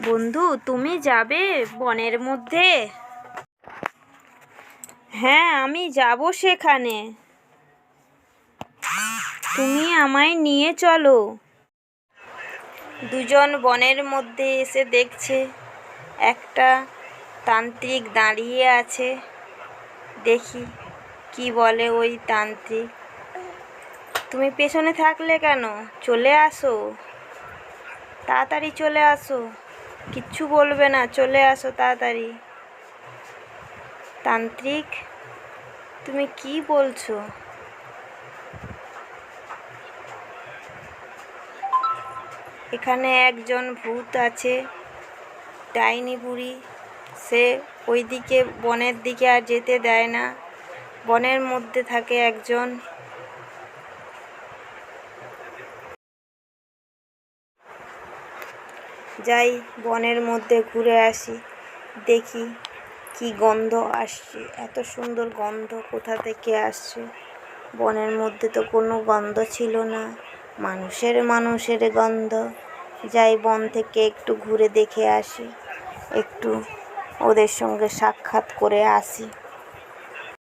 বন্ধু, তুমি যাবে বনের মধ্যে? হ্যাঁ, আমি যাব সেখানে। তুমি আমায় নিয়ে চলো। দুজন বনের মধ্যে এসে দেখছে একটা তান্ত্রিক দাঁড়িয়ে আছে। দেখি কি বলে ওই তান্ত্রিক। তুমি পেছনে থাকলে কেন? চলে আসো, তাড়াতাড়ি চলে আসো। কিচ্ছু বলবে না, চলে আসো তাড়াতাড়ি। তান্ত্রিক, তুমি কি বলছো? এখানে একজন ভূত আছে, ডাইনি বুড়ি। সে ওইদিকে বনের দিকে আর যেতে দেয় না। বনের মধ্যে থাকে একজন। যাই বনের মধ্যে ঘুরে আসি, দেখি কি গন্ধ আসছে। এত সুন্দর গন্ধ কোথা থেকে আসছে? বনের মধ্যে তো কোনো গন্ধ ছিল না, মানুষের গন্ধ। যাই বন থেকে একটু ঘুরে দেখে আসি, একটু ওদের সঙ্গে সাক্ষাৎ করে আসি।